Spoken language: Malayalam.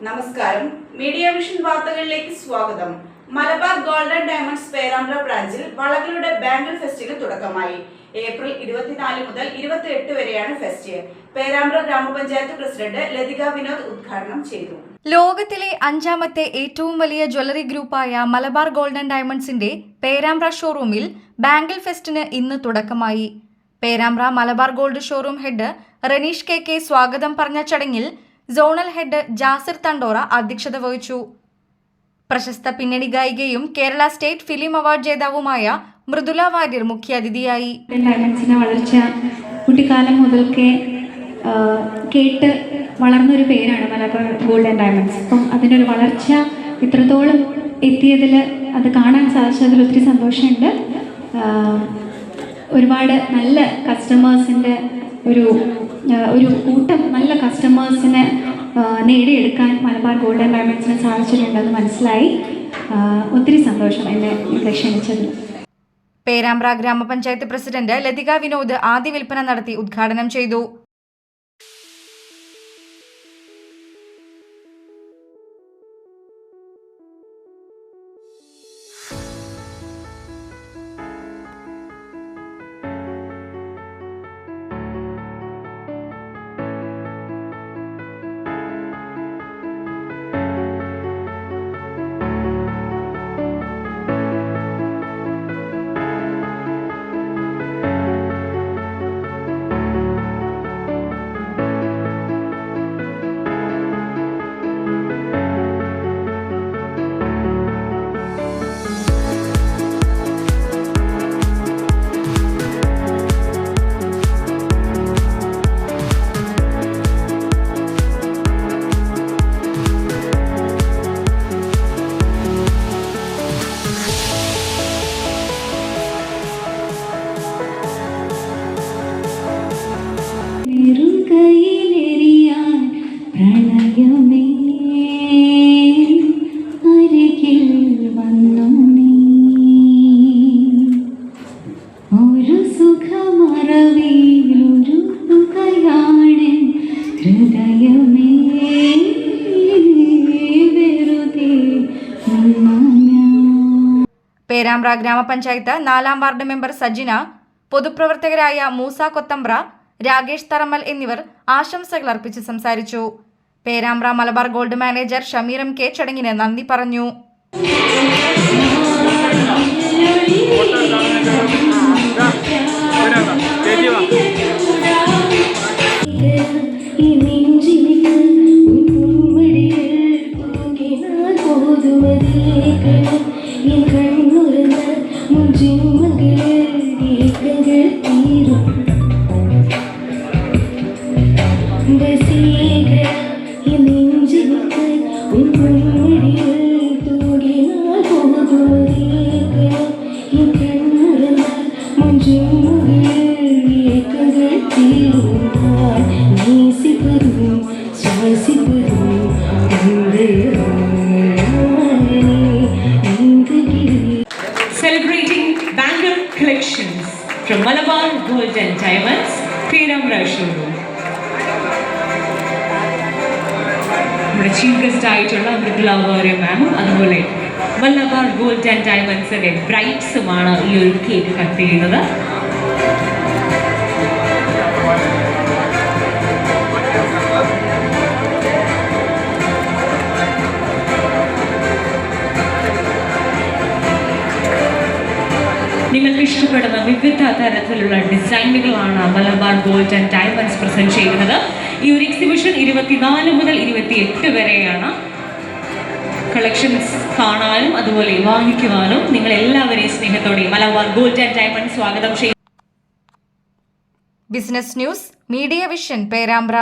നമസ്കാരം, മീഡിയ വിഷൻ വാർത്തകളിലേക്ക് സ്വാഗതം. മലബാർ ഗോൾഡൻ ഡയമണ്ട്സ് പേരാമ്പ്ര ബ്രാഞ്ചിൽ വളകളുടെ ബാംഗിൾ ഫെസ്റ്റിന് തുടക്കമായി. ഏപ്രിൽ 24 മുതൽ 28 വരെയാണ് ഫെസ്റ്റ്. പേരാമ്പ്ര ഗ്രാമപഞ്ചായത്ത് പ്രസിഡന്റ് ലതിക വിനോദ് ഉദ്ഘാടനം ചെയ്തു. ലോകത്തിലെ 5ാമത്തെ ഏറ്റവും വലിയ ജ്വല്ലറി ഗ്രൂപ്പായ മലബാർ ഗോൾഡൻ ഡയമണ്ട്സിന്റെ പേരാമ്പ്ര ഷോറൂമിൽ ബാംഗിൾ ഫെസ്റ്റിന് ഇന്ന് തുടക്കമായി. Perambra Malabar gold showroom head Raneesh K സ്വാഗതം പറഞ്ഞ ചടങ്ങിൽ സോണൽ ഹെഡ് ജാസിർ തണ്ടോറ അധ്യക്ഷത വഹിച്ചു. പ്രശസ്ത പിന്നണി ഗായികയും കേരള സ്റ്റേറ്റ് ഫിലിം അവാർഡ് ജേതാവുമായ മൃദുല വാര്യർ മുഖ്യാതിഥിയായി. ഡയമണ്ട്സിന്റെ വളർച്ച കുട്ടിക്കാലം മുതൽക്കേ കേട്ട് വളർന്നൊരു പേരാണ് മലബാർ ഗോൾഡൻ ഡയമണ്ട്സ്. അപ്പം അതിനൊരു വളർച്ച ഇത്രത്തോളം എത്തിയതിൽ അത് കാണാൻ സാധിച്ചതിൽ ഒത്തിരി സന്തോഷമുണ്ട്. ഒരുപാട് നല്ല കസ്റ്റമേഴ്സിൻ്റെ ഒരു കൂട്ടം നല്ല കസ്റ്റമേഴ്സിനെ നേടിയെടുക്കാൻ മലബാർ ഗോൾഡൻ ഡയമണ്ട്സിന് സാധിച്ചിട്ടുണ്ടെന്ന് മനസ്സിലായി. ഒത്തിരി സന്തോഷം എന്നെ ക്ഷണിച്ചതിൽ. പേരാമ്പ്ര ഗ്രാമപഞ്ചായത്ത് പ്രസിഡന്റ് ലതിക വിനോദ് ആദ്യ വിൽപ്പന നടത്തി ഉദ്ഘാടനം ചെയ്തു. പേരാമ്പ്ര ഗ്രാമപഞ്ചായത്ത് 4ാം വാർഡ് മെമ്പർ സജിന, പൊതുപ്രവർത്തകരായ മൂസ കൊത്തമ്പ്ര, രാകേഷ് തറമ്മൽ എന്നിവർ ആശംസകൾ അർപ്പിച്ച് സംസാരിച്ചു. Perambra Malabar gold manager Shameer K ചടങ്ങിന് നന്ദി പറഞ്ഞു. Celebrating bangle collections from Malabar Golden Diamonds, Perambra Showroom. നമ്മുടെ ചീഫ് ഗസ്റ്റ് ആയിട്ടുള്ള മൃദുല വാര്യർ മാമും അതുപോലെ മലബാർ ഗോൾഡൻ ഡയമണ്ട്സിന്റെ ബ്രൈറ്റ്സുമാണ് ഈ ഒരു കേക്ക് കട്ട് ചെയ്യുന്നത്. നിങ്ങൾക്ക് ഇഷ്ടപ്പെടുന്ന വിവിധ തരത്തിലുള്ള ഡിസൈനുകളാണ് മലബാർ ഗോൾഡൻ ഡയമണ്ട്സ് പ്രസന്റ് ചെയ്യുന്നത്. ഈ ഒരു എക്സിബിഷൻ 24 മുതൽ 28 വരെയാണ്. കളക്ഷൻസ് കാണാനും അതുപോലെ വാങ്ങിക്കുവാനും നിങ്ങൾ എല്ലാവരെയും സ്നേഹത്തോടെ മലബാർ ഗോൾഡൻ ഡയമണ്ട്സ് സ്വാഗതം ചെയ്യും. Business news, media vision, Perambra.